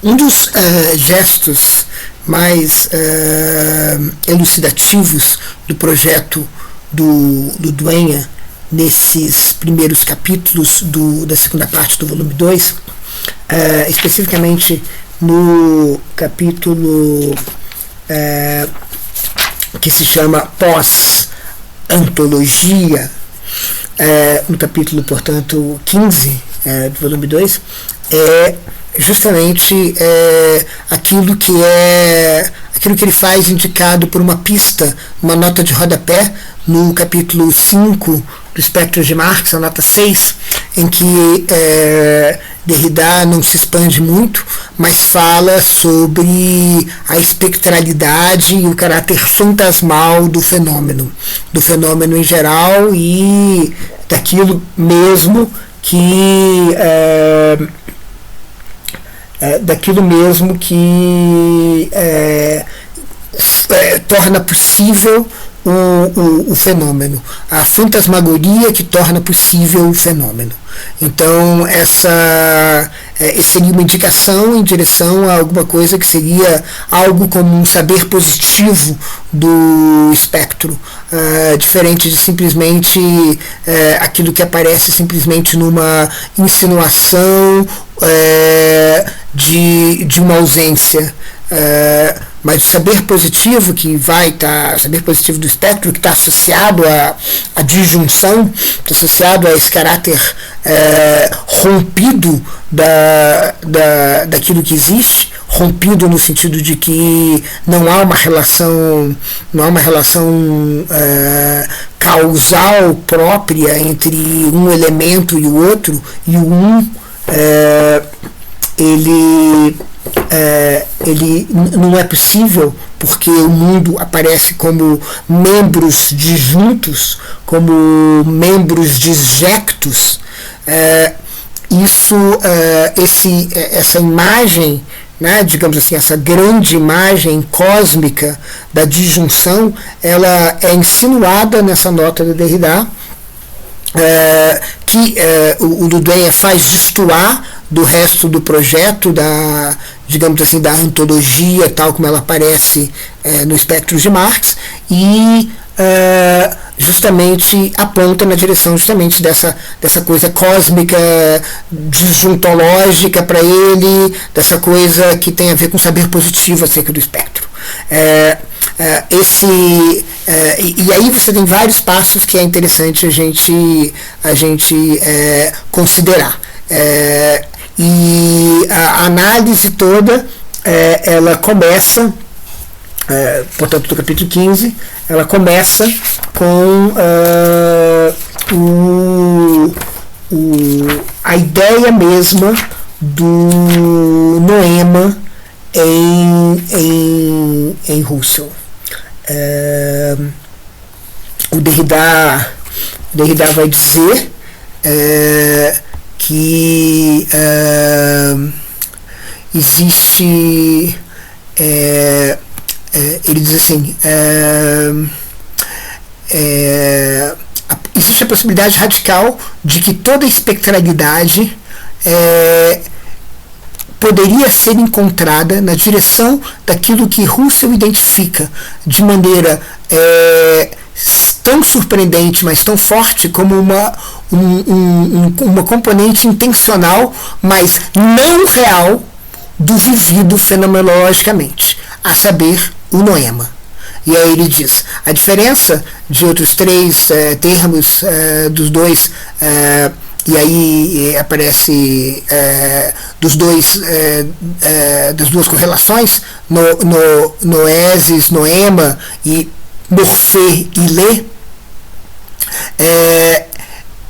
Um dos gestos mais elucidativos do projeto do Duenha, nesses primeiros capítulos da segunda parte do volume 2, especificamente no capítulo que se chama Pós-Antologia, no capítulo, portanto, 15 do volume 2, é justamente aquilo que ele faz indicado por uma pista, uma nota de rodapé, no capítulo 5 do Espectro de Marx, a nota 6, em que Derrida não se expande muito, mas fala sobre a espectralidade e o caráter fantasmal do fenômeno em geral, e daquilo mesmo que torna possível o fenômeno, a fantasmagoria que torna possível o fenômeno. Então essa seria uma indicação em direção a alguma coisa que seria algo como um saber positivo do espectro, diferente de simplesmente aquilo que aparece simplesmente numa insinuação de uma ausência. Mas o saber positivo que o saber positivo do espectro, que está associado à disjunção, está associado a esse caráter rompido daquilo que existe, rompido no sentido de que não há uma relação causal própria entre um elemento e o outro, e ele não é possível, porque o mundo aparece como membros disjuntos, como membros disjectos. Essa imagem, né, digamos assim, essa grande imagem cósmica da disjunção, ela é insinuada nessa nota do Derrida, que o Duenha faz destoar do resto do projeto, digamos assim, da antologia tal como ela aparece no Espectro de Marx, e justamente aponta na direção justamente dessa coisa cósmica, disjuntológica para ele, dessa coisa que tem a ver com saber positivo acerca do espectro. E aí você tem vários passos que é interessante a gente considerar. E a análise toda, ela começa, portanto, do capítulo 15, ela começa com a ideia mesma do noema em Husserl. O Derrida vai dizer que existe, ele diz assim, existe a possibilidade radical de que toda espectralidade poderia ser encontrada na direção daquilo que Husserl identifica de maneira tão surpreendente, mas tão forte, como uma componente intencional, mas não real, do vivido fenomenologicamente, a saber, o noema. E aí ele diz, a diferença de outros três termos, dos dois, e aí aparece das duas correlações, noesis, noema, e morfê e lê,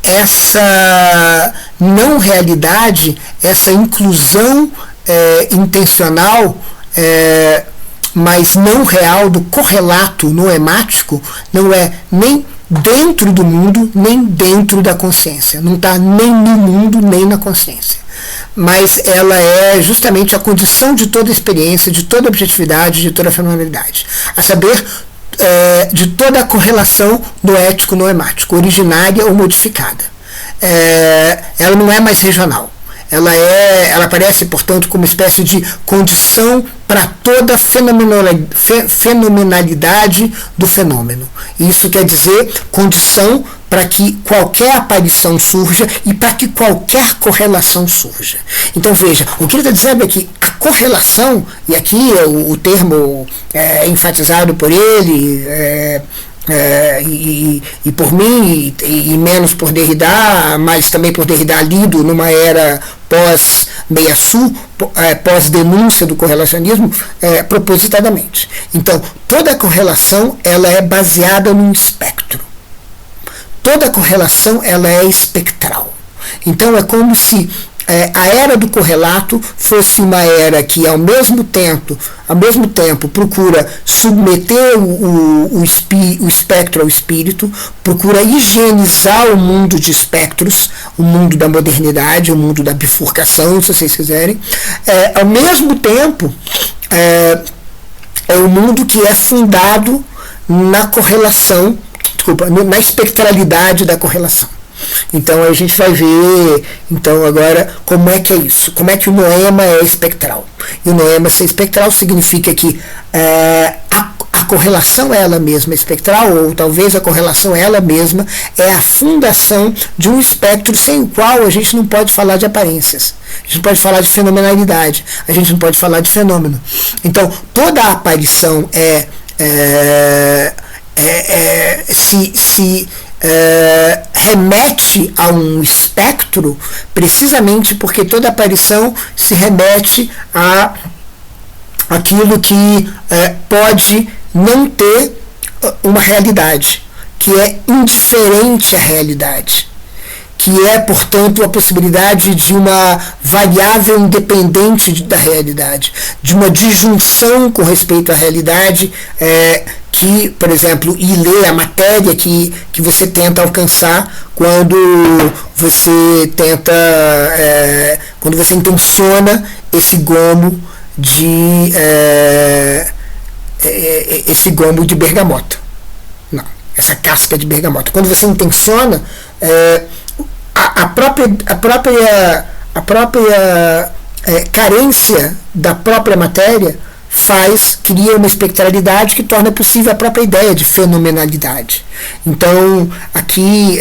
essa não realidade, essa inclusão intencional, mas não real, do correlato noemático, não é nem dentro do mundo, nem dentro da consciência. Não está nem no mundo, nem na consciência. Mas ela é justamente a condição de toda experiência, de toda objetividade, de toda fenomenalidade. A saber, de toda a correlação noético-noemático, originária ou modificada. Ela não é mais regional. ela aparece, portanto, como uma espécie de condição para toda a fenomenalidade do fenômeno. Isso quer dizer condição para que qualquer aparição surja e para que qualquer correlação surja. Então veja, o que ele está dizendo é que a correlação, e aqui o termo é enfatizado por ele, e por mim, e menos por Derrida, mas também por Derrida lido numa era pós-Meillassoux, pós-denúncia do correlacionismo, propositadamente. Então, toda correlação ela é baseada num espectro. Toda correlação ela é espectral. Então, é como se a era do correlato fosse uma era que ao mesmo tempo procura submeter o espectro ao espírito, procura higienizar o mundo de espectros, o mundo da modernidade, o mundo da bifurcação, se vocês quiserem. Ao mesmo tempo, é um mundo que é fundado na correlação, na espectralidade da correlação. Então a gente vai ver então agora como é que é isso, como é que o noema é espectral. E o noema ser espectral significa que a correlação ela mesma é espectral, ou talvez a correlação ela mesma é a fundação de um espectro sem o qual a gente não pode falar de aparências, a gente não pode falar de fenomenalidade, a gente não pode falar de fenômeno. Então toda a aparição remete a um espectro, precisamente porque toda aparição se remete a aquilo que pode não ter uma realidade, que é indiferente à realidade, que é, portanto, a possibilidade de uma variável independente da realidade, de uma disjunção com respeito à realidade, que, por exemplo, ilê a matéria que você tenta alcançar quando você intenciona esse gomo de bergamota. Não, essa casca de bergamota. Quando você intenciona, a própria carência da própria matéria cria uma espectralidade que torna possível a própria ideia de fenomenalidade. Então, aqui,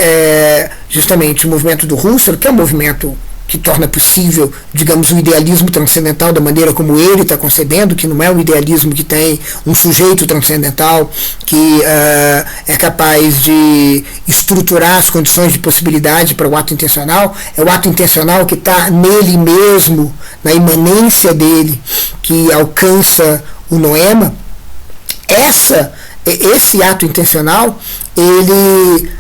justamente, o movimento do Husserl, que é um movimento que torna possível, digamos, um idealismo transcendental da maneira como ele está concebendo, que não é um idealismo que tem um sujeito transcendental que é capaz de estruturar as condições de possibilidade para o ato intencional. É o ato intencional que está nele mesmo, na imanência dele, que alcança o noema. Esse ato intencional, ele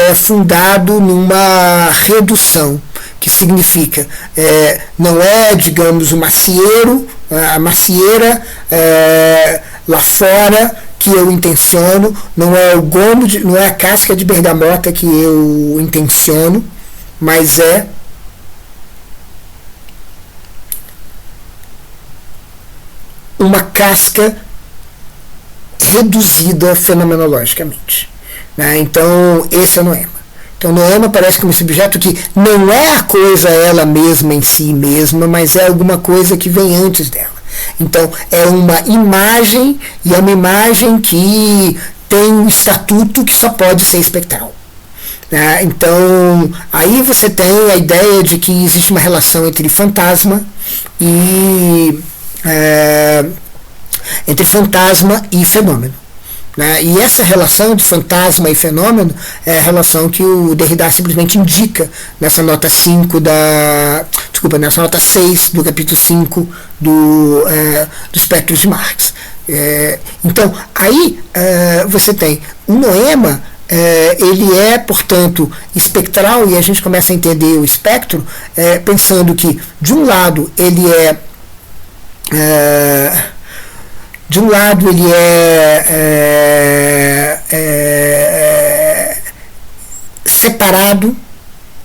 é fundado numa redução, que significa, não é, digamos, a macieira lá fora que eu intenciono, não é o gomo, não é a casca de bergamota que eu intenciono, mas é uma casca reduzida fenomenologicamente. Né? Então, esse é o noema. Então, noema parece como esse objeto que não é a coisa ela mesma em si mesma, mas é alguma coisa que vem antes dela. Então, é uma imagem, e é uma imagem que tem um estatuto que só pode ser espectral. Então, aí você tem a ideia de que existe uma relação entre fantasma e fenômeno. E essa relação de fantasma e fenômeno é a relação que o Derrida simplesmente indica nessa nota 6 do capítulo 5 do Espectros de Marx. Então, aí você tem o noema, ele é, portanto, espectral, e a gente começa a entender o espectro pensando que, de um lado, ele é separado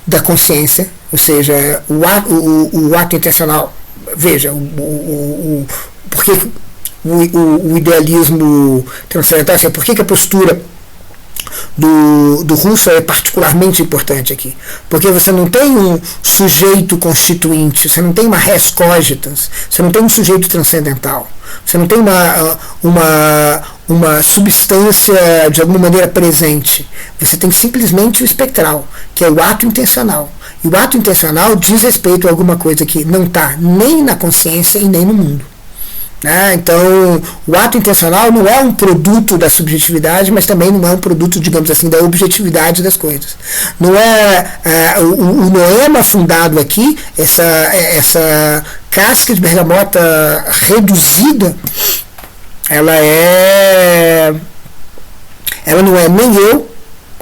da consciência, ou seja, o ato intencional. Veja, porque o idealismo transcendental, por que a postura do Husserl é particularmente importante aqui, porque você não tem um sujeito constituinte, você não tem uma res cogitans, você não tem um sujeito transcendental, você não tem uma substância de alguma maneira presente, você tem simplesmente o espectral, que é o ato intencional. E o ato intencional diz respeito a alguma coisa que não está nem na consciência e nem no mundo. Então, o ato intencional não é um produto da subjetividade, mas também não é um produto, digamos assim, da objetividade das coisas. Não o noema fundado aqui, essa casca de bergamota reduzida, ela não é nem eu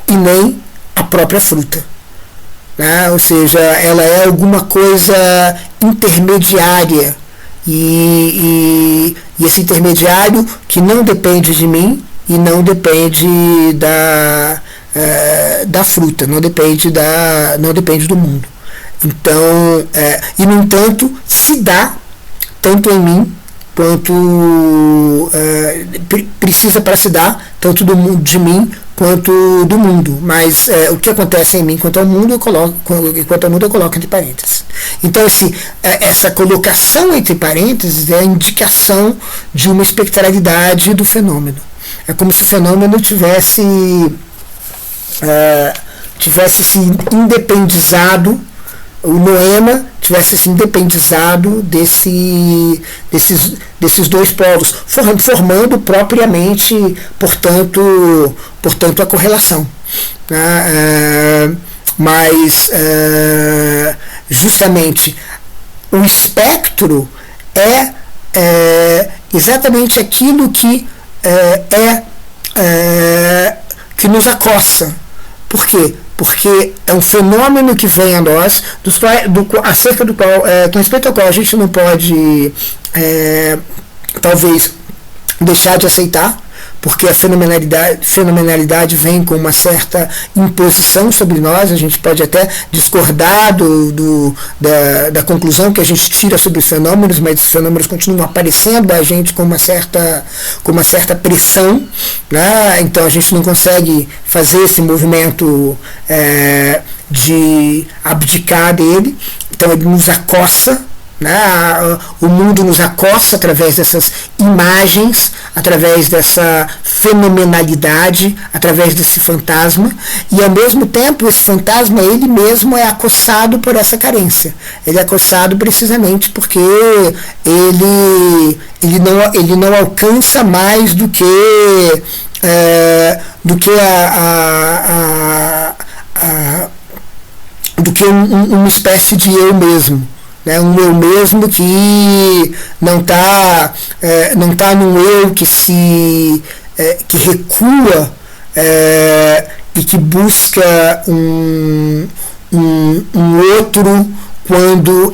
e nem a própria fruta. Ou seja, ela é alguma coisa intermediária. E esse intermediário que não depende de mim e não depende da fruta, não depende do mundo. Então, e no entanto, se dá tanto em mim quanto precisa para se dar tanto de mim quanto do mundo, mas o que acontece em mim quanto ao mundo eu coloco entre parênteses. Então essa colocação entre parênteses é a indicação de uma espectralidade do fenômeno. É como se o fenômeno tivesse se independizado, o noema tivesse se independizado desses dois polos, formando propriamente, portanto a correlação. Mas justamente o espectro é exatamente aquilo que que nos acossa. Por quê? Porque é um fenômeno que vem a nós, acerca do qual, com respeito ao qual a gente não pode, talvez, deixar de aceitar, porque a fenomenalidade vem com uma certa imposição sobre nós. A gente pode até discordar da conclusão que a gente tira sobre os fenômenos, mas os fenômenos continuam aparecendo a gente com uma certa pressão, Então a gente não consegue fazer esse movimento de abdicar dele, então ele nos acossa. O mundo nos acossa através dessas imagens, através dessa fenomenalidade, através desse fantasma, e ao mesmo tempo esse fantasma ele mesmo é acossado por essa carência. Ele é acossado precisamente porque ele não alcança mais do que uma espécie de eu mesmo. Um eu mesmo que não está num eu que recua e que busca um outro quando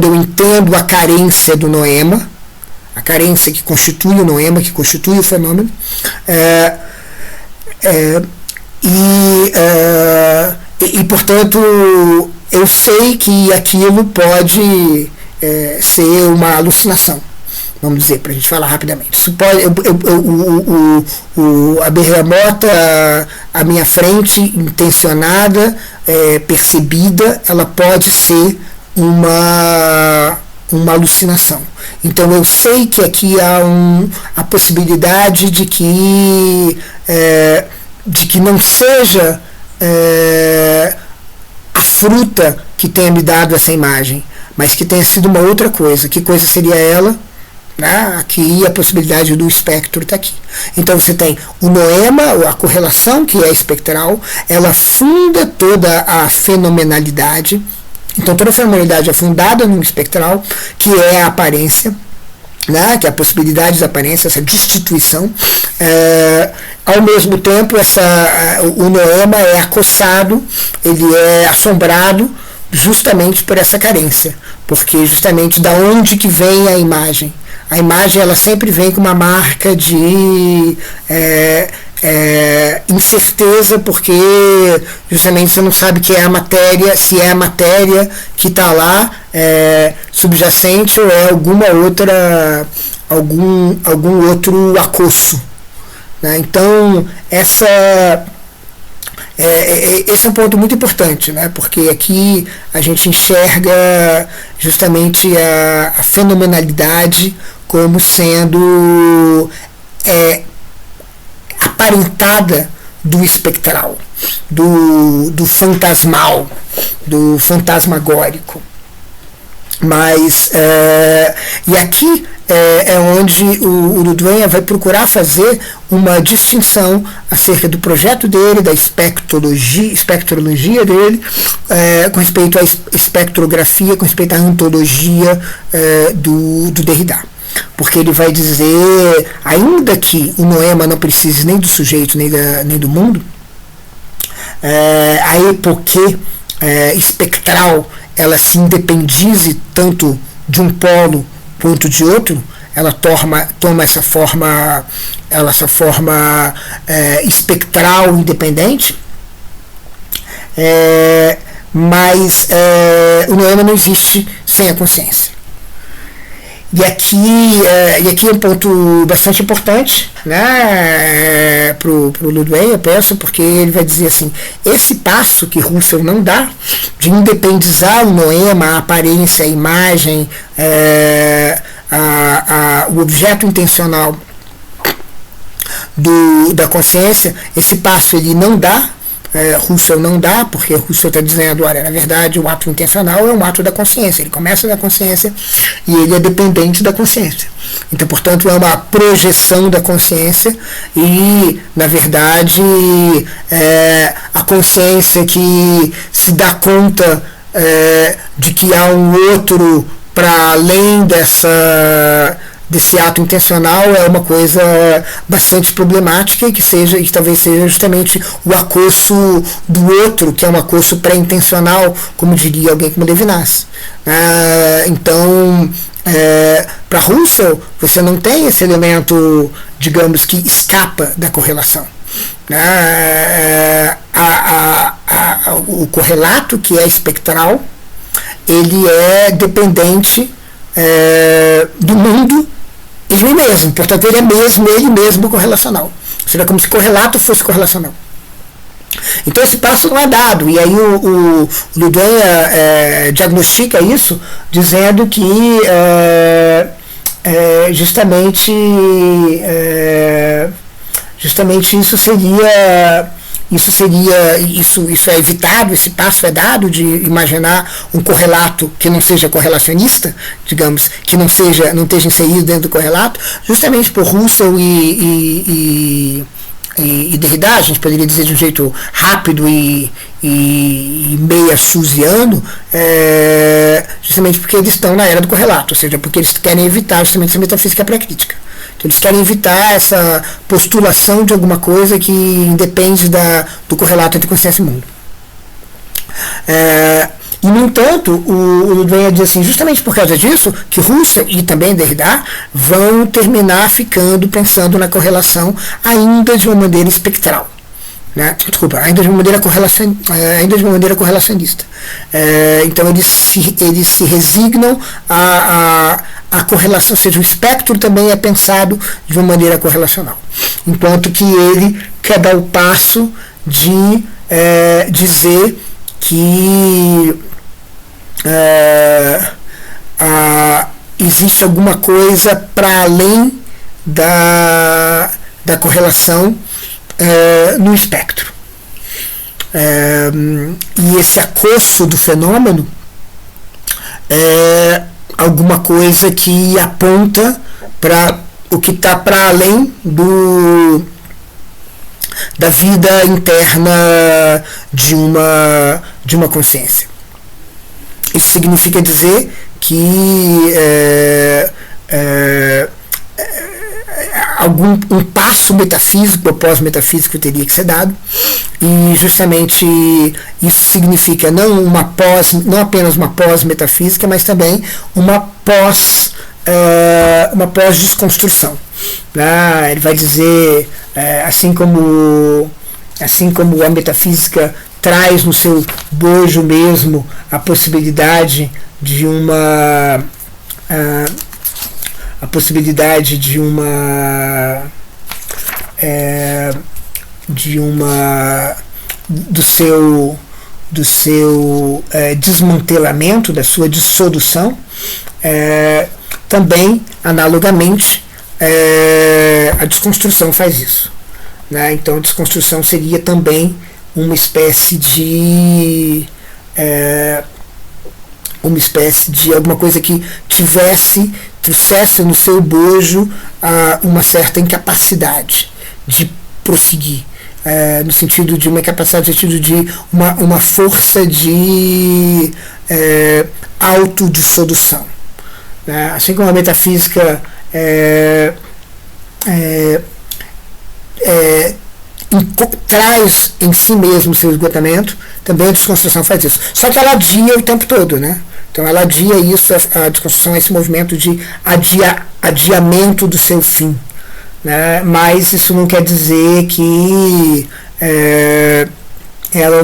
eu entendo a carência do noema, a carência que constitui o noema, que constitui o fenômeno, e portanto eu sei que aquilo pode ser uma alucinação, vamos dizer, para a gente falar rapidamente. Isso pode, a bergamota à minha frente, intencionada, percebida, ela pode ser uma alucinação. Então eu sei que aqui há a possibilidade de que não seja a fruta que tenha me dado essa imagem, mas que tenha sido uma outra coisa. Que coisa seria ela? Aqui a possibilidade do espectro está aqui. Então você tem o noema, a correlação que é espectral, ela funda toda a fenomenalidade. Então toda a fenomenalidade é fundada no espectral, que é a aparência, que é a possibilidade da aparência, essa destituição. Ao mesmo tempo, o noema é acossado, ele é assombrado justamente por essa carência, porque justamente da onde que vem a imagem? A imagem ela sempre vem com uma marca de incerteza, porque justamente você não sabe que é a matéria, se é a matéria que está lá subjacente ou é algum outro acosso. né? Então, esse é um ponto muito importante, né? Porque aqui a gente enxerga justamente a fenomenalidade como sendo aparentada do espectral, do fantasmal, do fantasmagórico. Mas, e aqui é onde o Uruguaia vai procurar fazer uma distinção acerca do projeto dele, da espectrologia dele, com respeito à espectrografia, com respeito à ontologia do Derrida. Porque ele vai dizer, ainda que o noema não precise nem do sujeito nem do mundo, a epoque espectral ela se independize tanto de um polo quanto de outro, ela toma essa forma espectral independente, mas o noema não existe sem a consciência. E aqui é um ponto bastante importante, né, para o Ludwig, eu penso, porque ele vai dizer assim, esse passo que Russell não dá, de independizar o noema, a aparência, a imagem, o objeto intencional da consciência, esse passo ele não dá, Russell não dá, porque Russell está dizendo, olha, na verdade o ato intencional é um ato da consciência, ele começa da consciência e ele é dependente da consciência. Então, portanto, é uma projeção da consciência e, na verdade, a consciência que se dá conta de que há um outro para além desse ato intencional é uma coisa bastante problemática e que talvez seja justamente o acosso do outro, que é um acosso pré-intencional, como diria alguém como Levinas. Então, para Russell, você não tem esse elemento, digamos, que escapa da correlação. O correlato, que é espectral, ele é dependente do mundo e de mim mesmo, portanto ele mesmo correlacional. Seria como se correlato fosse correlacional. Então esse passo não é dado, e aí o Ludwig diagnostica isso dizendo que justamente isso é evitado, esse passo é dado de imaginar um correlato que não seja correlacionista, digamos, que não esteja inserido dentro do correlato, justamente por Russell e Derrida, a gente poderia dizer de um jeito rápido e meio susiano, justamente porque eles estão na era do correlato, ou seja, porque eles querem evitar justamente essa metafísica pré-crítica. Então, eles querem evitar essa postulação de alguma coisa que independe do correlato entre consciência e mundo. E, no entanto, o Ludwig diz assim, justamente por causa disso, que Russell e também Derrida vão terminar pensando na correlação ainda de uma maneira espectral. Desculpa, ainda de uma maneira correlacionista. Então eles se resignam a correlação, ou seja, o espectro também é pensado de uma maneira correlacional. Enquanto que ele quer dar o passo de dizer que existe alguma coisa para além da correlação no espectro. E esse acosso do fenômeno é alguma coisa que aponta para o que está para além da vida interna de uma consciência. Isso significa dizer que um passo metafísico ou pós-metafísico teria que ser dado, e justamente isso significa não apenas uma pós-metafísica, mas também uma pós-desconstrução. Ele vai dizer, assim como a metafísica traz no seu bojo mesmo a possibilidade de uma do seu desmantelamento, da sua dissolução. Também, analogamente, a desconstrução faz isso, né? Então a desconstrução seria também uma espécie de alguma coisa que trouxesse no seu bojo uma certa incapacidade de prosseguir, no sentido de uma capacidade, no sentido de uma força de autodissolução, né? Assim como a metafísica traz em si mesmo o seu esgotamento, também a desconstrução faz isso. Só que ela adia o tempo todo, né? Então ela adia isso, a desconstrução é esse movimento de adiamento do seu fim, né? Mas isso não quer dizer que ela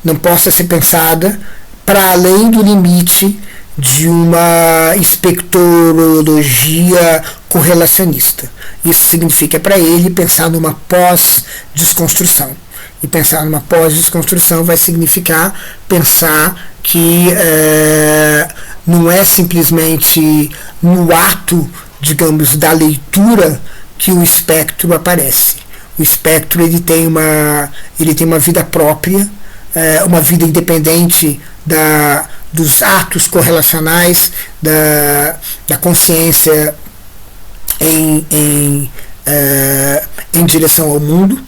não possa ser pensada para além do limite de uma espectrologia correlacionista. Isso significa para ele pensar numa pós-desconstrução. E pensar numa pós-desconstrução vai significar pensar que não é simplesmente no ato, digamos, da leitura que o espectro aparece. O espectro ele tem uma vida própria, uma vida independente dos atos correlacionais da consciência em direção ao mundo,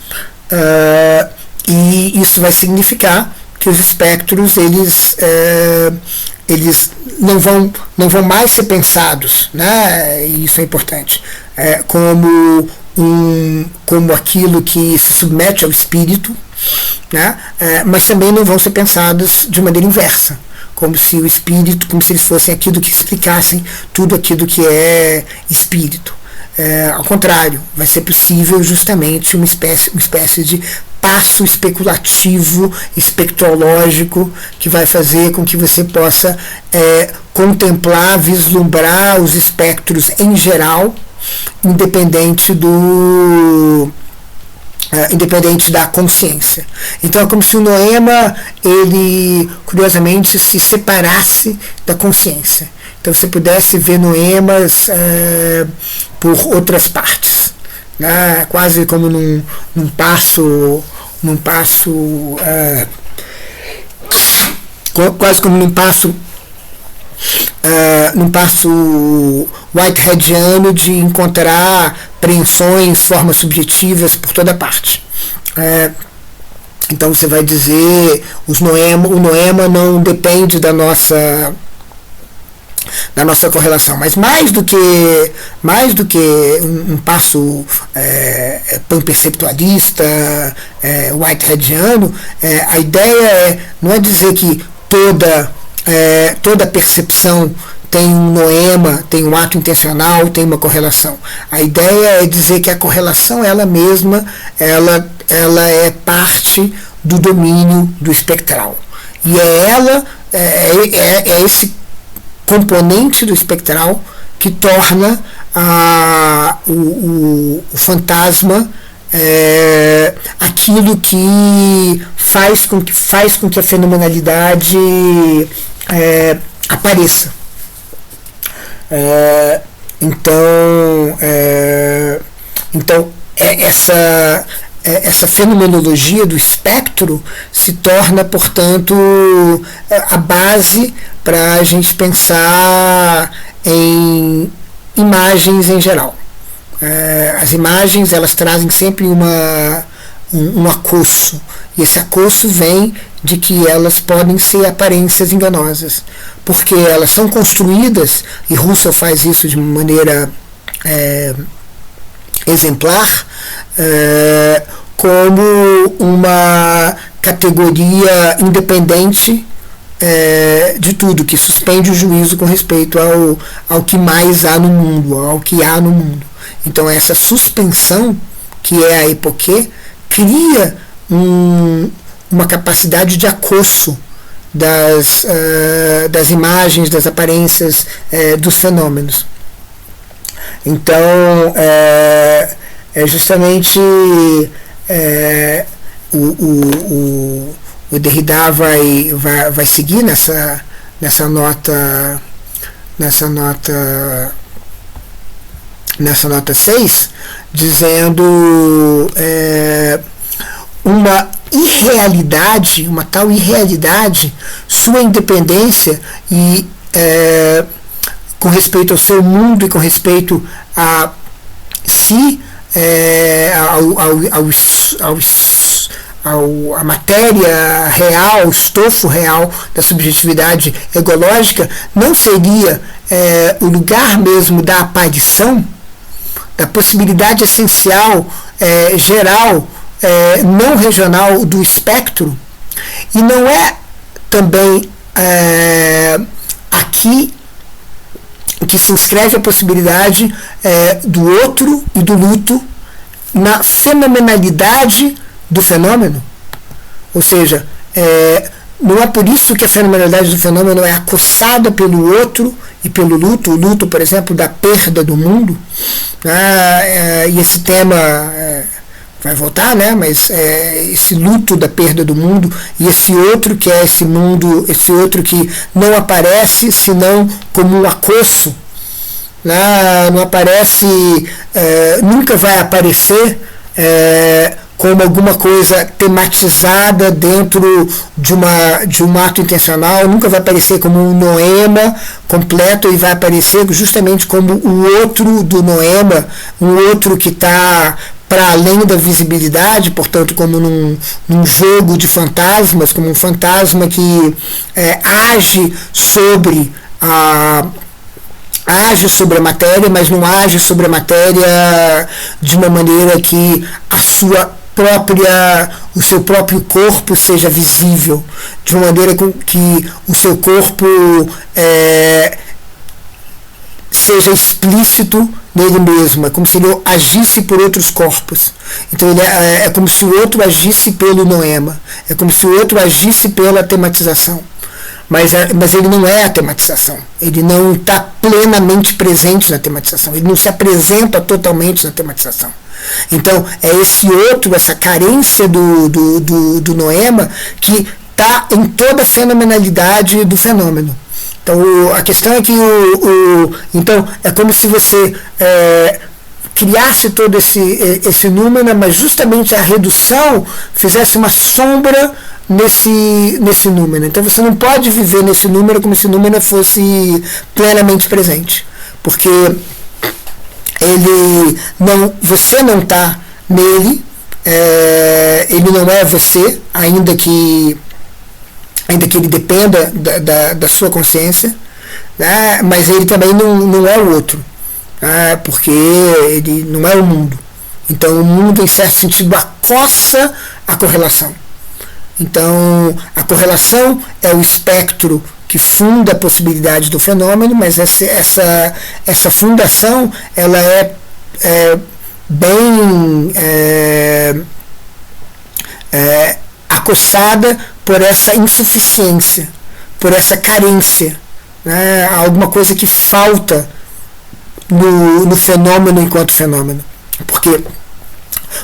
e isso vai significar que os espectros eles não vão mais ser pensados, né? E isso é importante, como aquilo que se submete ao espírito, né? Mas também não vão ser pensados de maneira inversa, como se eles fossem aquilo que explicassem tudo aquilo que é espírito. Ao contrário, vai ser possível justamente uma espécie de passo especulativo, espectrológico, que vai fazer com que você possa contemplar, vislumbrar os espectros em geral, independente da consciência. Então é como se o noema, ele curiosamente se separasse da consciência. Então você pudesse ver noemas por outras partes, né? Quase como num passo quase como num passo whiteheadiano de encontrar preensões, formas subjetivas por toda parte. Então você vai dizer, o noema não depende da nossa correlação, mas mais do que um passo panperceptualista, whiteheadiano, a ideia não é dizer que toda percepção tem um noema, tem um ato intencional, tem uma correlação. A ideia é dizer que a correlação ela mesma ela é parte do domínio do espectral, e é esse componente do espectral que torna o fantasma aquilo que faz com que a fenomenalidade apareça. Então essa fenomenologia do espectro se torna, portanto, a base para a gente pensar em imagens em geral. As imagens elas trazem sempre um acosso, e esse acosso vem de que elas podem ser aparências enganosas, porque elas são construídas, e Russell faz isso de maneira exemplar, como uma categoria independente de tudo, que suspende o juízo com respeito ao que mais há no mundo, ao que há no mundo. Então essa suspensão, que é a epoquê, cria uma capacidade de acosso das imagens, das aparências dos fenômenos. Então, é justamente o Derrida vai seguir nessa nota 6, dizendo uma tal irrealidade, sua independência e com respeito ao seu mundo e com respeito a si, a matéria real, o estofo real da subjetividade egológica, não seria o lugar mesmo da aparição, da possibilidade essencial, geral, não regional do espectro, e não é também aqui que se inscreve a possibilidade do outro e do luto na fenomenalidade do fenômeno. Ou seja, não é por isso que a fenomenalidade do fenômeno é acossada pelo outro e pelo luto. O luto, por exemplo, da perda do mundo, e esse tema vai voltar, né? Mas esse luto da perda do mundo e esse outro que é esse mundo, esse outro que não aparece senão como um acosso, né? Não aparece, nunca vai aparecer como alguma coisa tematizada dentro de um ato intencional, nunca vai aparecer como um noema completo, e vai aparecer justamente como o outro do noema, um outro que está para além da visibilidade, portanto, como num jogo de fantasmas, como um fantasma que age sobre a matéria, mas não age sobre a matéria de uma maneira que o seu próprio corpo seja visível, de uma maneira que o seu corpo seja explícito nele mesmo. É como se ele agisse por outros corpos. Então é como se o outro agisse pelo noema, é como se o outro agisse pela tematização. Mas ele não é a tematização, ele não está plenamente presente na tematização, ele não se apresenta totalmente na tematização. Então é esse outro, essa carência do noema, que está em toda a fenomenalidade do fenômeno. Então a questão é que então é como se você criasse todo esse número, mas justamente a redução fizesse uma sombra nesse número. Então você não pode viver nesse número como se o número fosse plenamente presente, porque você não está nele, ele não é você, ainda que ele dependa da sua consciência, né? Mas ele também não é o outro, né? Porque ele não é o mundo. Então o mundo, em certo sentido, acossa a correlação. Então a correlação é o espectro que funda a possibilidade do fenômeno, mas essa fundação ela é bem acossada por essa insuficiência, por essa carência, né? Alguma coisa que falta no fenômeno enquanto fenômeno, porque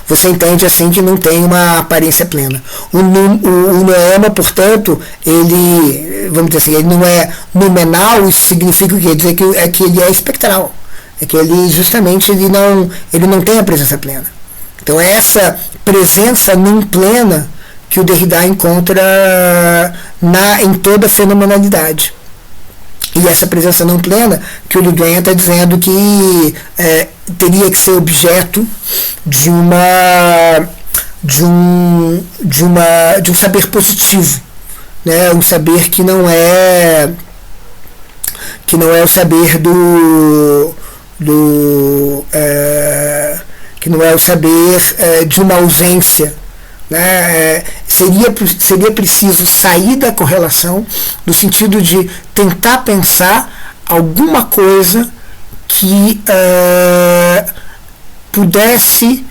você entende assim que não tem uma aparência plena. O noema, portanto, ele, vamos dizer assim, ele não é numenal. Isso significa o quê? Dizer que ele é espectral, é que ele justamente ele não tem a presença plena. Então é essa presença não plena que o Derrida encontra em toda a fenomenalidade. E essa presença não plena que o Le Guin está dizendo que teria que ser objeto de um saber positivo, né? Um saber que não é o saber que não é o saber de uma ausência, né? Seria preciso sair da correlação no sentido de tentar pensar alguma coisa que pudesse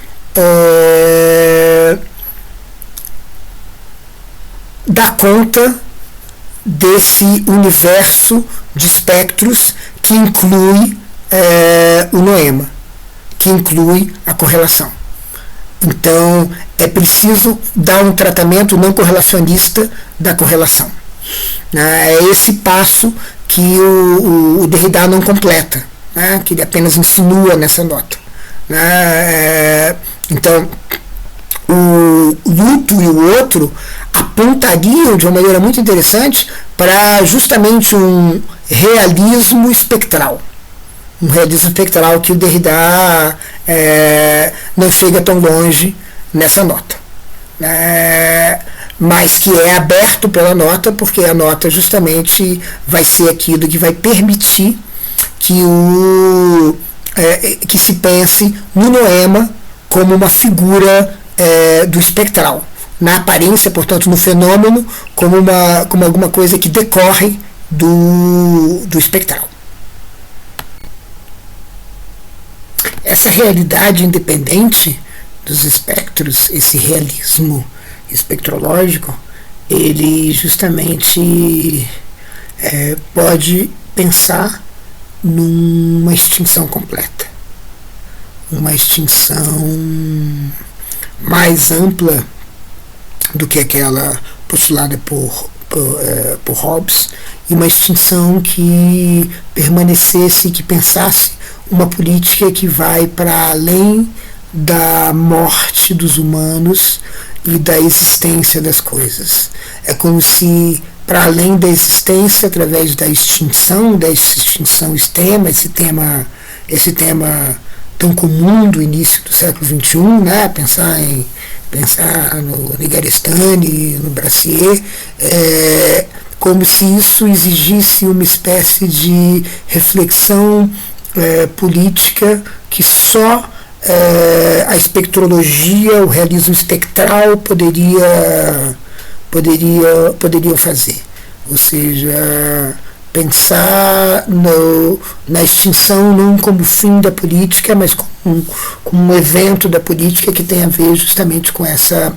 dar conta desse universo de espectros que inclui o noema, que inclui a correlação. Então, é preciso dar um tratamento não correlacionista da correlação. É esse passo que o Derrida não completa, né, que ele apenas insinua nessa nota. Então, o luto e o outro apontariam de uma maneira muito interessante para justamente um realismo espectral. Um realismo espectral que o Derrida não chega tão longe nessa nota. Mas que é aberto pela nota, porque a nota justamente vai ser aquilo que vai permitir que se pense no noema como uma figura do espectral. Na aparência, portanto, no fenômeno, como alguma coisa que decorre do espectral. Essa realidade independente dos espectros, esse realismo espectrológico, ele justamente pode pensar numa extinção completa, uma extinção mais ampla do que aquela postulada por Hobbes, e uma extinção que permanecesse, que pensasse uma política que vai para além da morte dos humanos e da existência das coisas. É como se, para além da existência, através da extinção extrema, esse tema tão comum do início do século XXI, né? Pensar no Negarestani, no Brassier, como se isso exigisse uma espécie de reflexão política que só a espectrologia, o realismo espectral poderiam fazer. Ou seja, pensar na extinção não como fim da política, mas como um evento da política que tem a ver justamente com essa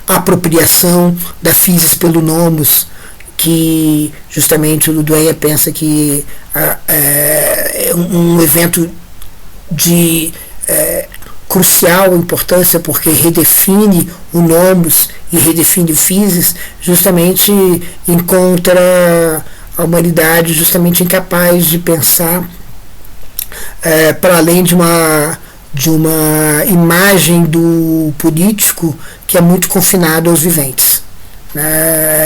apropriação da physis pelo nomos, que justamente o Ludoia pensa que é um evento de crucial importância, porque redefine o nomos e redefine o physis, justamente encontra a humanidade justamente incapaz de pensar para além de uma imagem do político que é muito confinado aos viventes.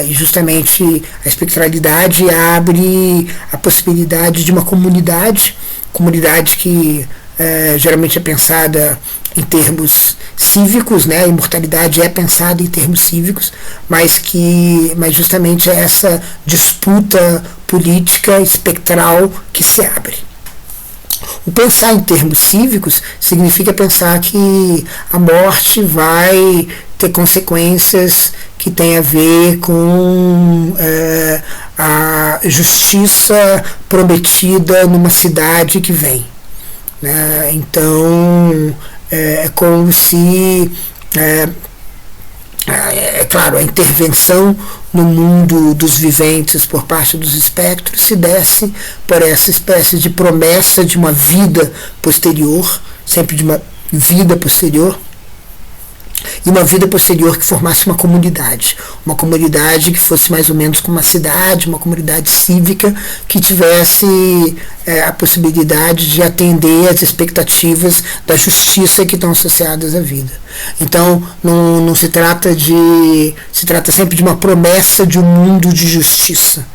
E justamente a espectralidade abre a possibilidade de uma comunidade que geralmente é pensada em termos cívicos, né? A imortalidade é pensada em termos cívicos, mas justamente é essa disputa política espectral que se abre. O pensar em termos cívicos significa pensar que a morte vai ter consequências que têm a ver com a justiça prometida numa cidade que vem. Então, é como se, claro, a intervenção no mundo dos viventes por parte dos espectros se desse por essa espécie de promessa de uma vida posterior, sempre de uma vida posterior, e uma vida posterior que formasse uma comunidade que fosse mais ou menos como uma cidade, uma comunidade cívica que tivesse a possibilidade de atender às expectativas da justiça que estão associadas à vida. Então não se trata se trata sempre de uma promessa de um mundo de justiça,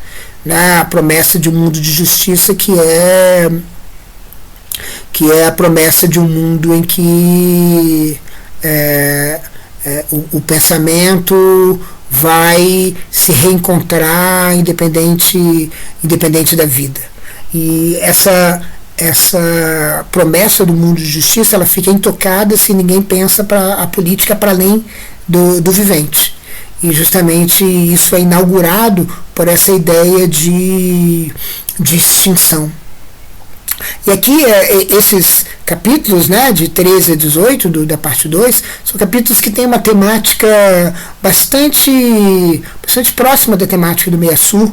né? A promessa de um mundo de justiça que é a promessa de um mundo em que o pensamento vai se reencontrar independente da vida. E essa promessa do mundo de justiça, ela fica intocada se ninguém pensa a política para além do vivente. E justamente isso é inaugurado por essa ideia de extinção. E aqui capítulos, né, de 13 a 18 da parte 2, são capítulos que têm uma temática bastante próxima da temática do Meia-Su,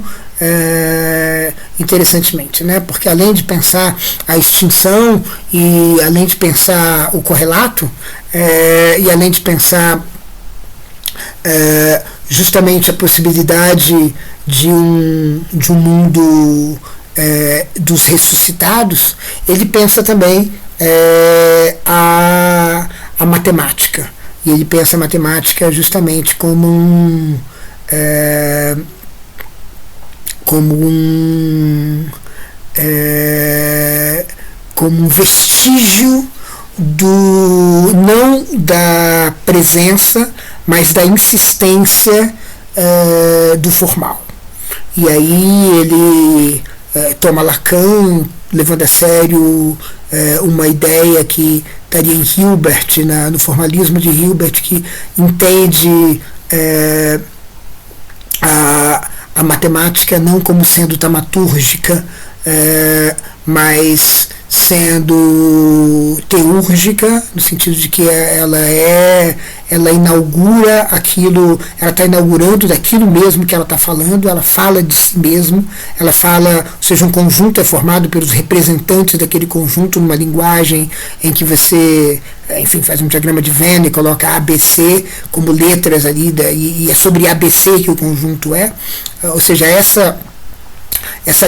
interessantemente, né, porque além de pensar a extinção e além de pensar o correlato, e além de pensar justamente a possibilidade de um mundo dos ressuscitados, ele pensa também a matemática. E ele pensa a matemática justamente como um vestígio não da presença, mas da insistência do formal. E aí ele toma Lacan, levando a sério uma ideia que estaria em Hilbert, no formalismo de Hilbert, que entende a matemática não como sendo tamatúrgica, mas sendo teúrgica, no sentido de que ela inaugura aquilo, ela está inaugurando daquilo mesmo que ela está falando, ela fala de si mesmo, ela fala, ou seja, um conjunto é formado pelos representantes daquele conjunto numa linguagem em que você, enfim, faz um diagrama de Venn e coloca ABC como letras ali, e é sobre ABC que o conjunto é, ou seja, essa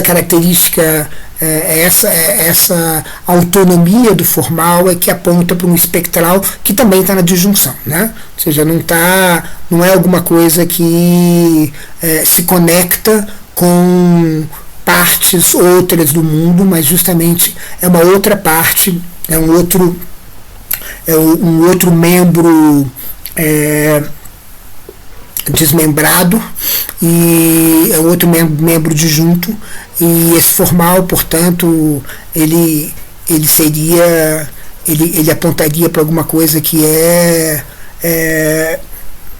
característica, essa autonomia do formal é que aponta para um espectral que também está na disjunção, né? Ou seja, não é alguma coisa que se conecta com partes outras do mundo, mas justamente é uma outra parte, é um outro membro desmembrado, e é outro membro disjunto, e esse formal, portanto, ele apontaria para alguma coisa que é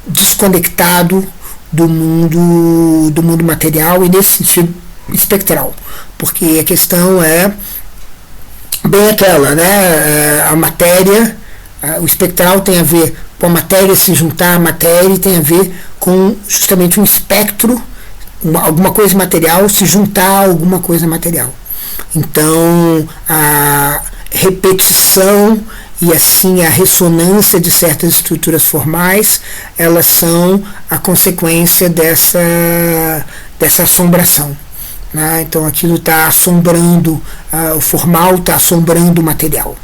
desconectado do mundo material, e nesse sentido espectral, porque a questão é bem aquela, né? A matéria, o espectral tem a ver com a matéria se juntar à matéria, e tem a ver com justamente um espectro, alguma coisa material se juntar a alguma coisa material. Então a repetição e assim a ressonância de certas estruturas formais, elas são a consequência dessa assombração, né? Então aquilo está assombrando, o formal está assombrando o material,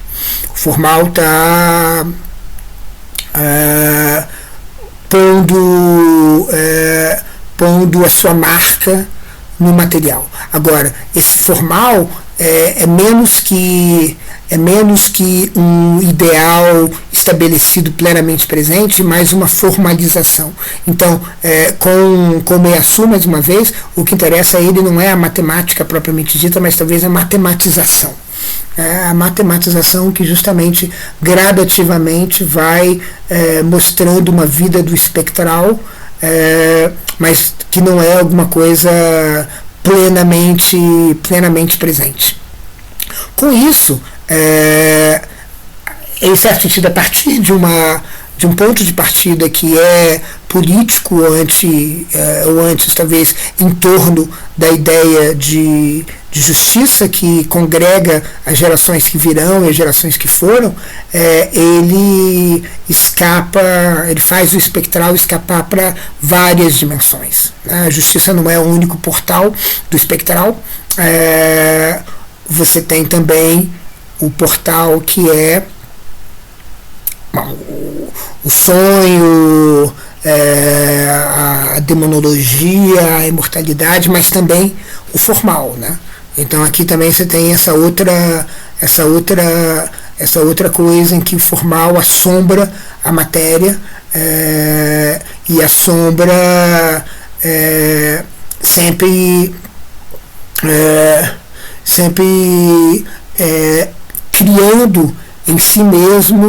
o formal está pondo a sua marca no material. Agora, esse formal é menos que um ideal estabelecido plenamente presente, mais uma formalização. Então, com o Meia-Su, mais uma vez, o que interessa a ele não é a matemática propriamente dita, mas talvez a matematização. A matematização que justamente gradativamente vai mostrando uma vida do espectral, mas que não é alguma coisa plenamente presente. Com isso, em certo sentido, a partir de um ponto de partida que é político, ou antes talvez em torno da ideia de justiça que congrega as gerações que virão e as gerações que foram, ele faz o espectral escapar para várias dimensões. A justiça não é o único portal do espectral, você tem também o portal que é o sonho, a demonologia, a imortalidade, mas também o formal, né? Então aqui também você tem essa outra coisa em que o formal assombra a matéria, e assombra sempre criando em si mesmo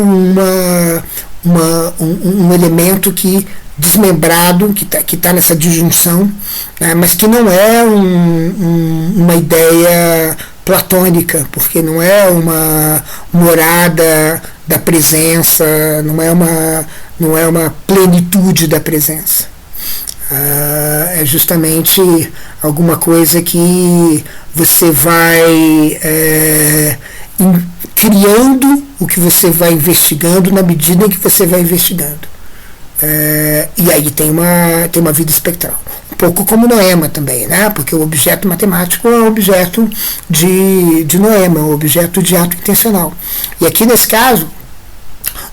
um elemento que desmembrado, que tá nessa disjunção, né, mas que não é uma ideia platônica, porque não é uma morada da presença, não é uma plenitude da presença. É justamente alguma coisa que você vai criando o que você vai investigando na medida em que você vai investigando. E aí tem uma vida espectral. Um pouco como Noema também, né? Porque o objeto matemático é um objeto de Noema, é um objeto de ato intencional. E aqui nesse caso,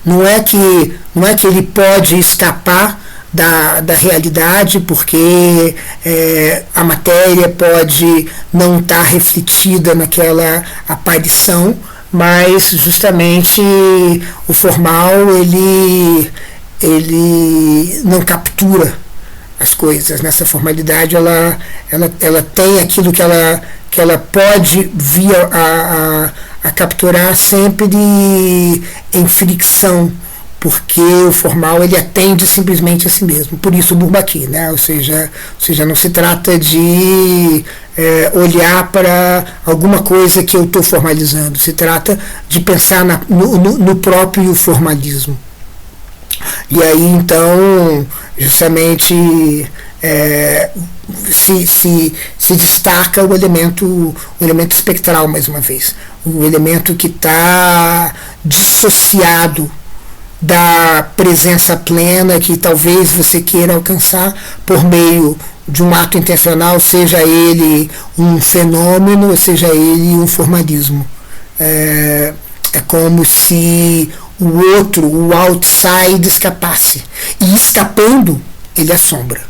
não é que ele pode escapar da realidade, porque a matéria pode não estar refletida naquela aparição, mas justamente o formal ele não captura as coisas. Nessa formalidade ela tem aquilo que ela pode vir a capturar sempre em fricção, porque o formal ele atende simplesmente a si mesmo. Por isso o Bourbaki, né? Ou seja, não se trata de olhar para alguma coisa que eu estou formalizando, se trata de pensar no próprio formalismo. E aí então justamente se destaca o elemento espectral mais uma vez, o elemento que está dissociado da presença plena que talvez você queira alcançar por meio de um ato intencional, seja ele um fenômeno, seja ele um formalismo. É como se o outro, o outside, escapasse. E escapando, ele assombra.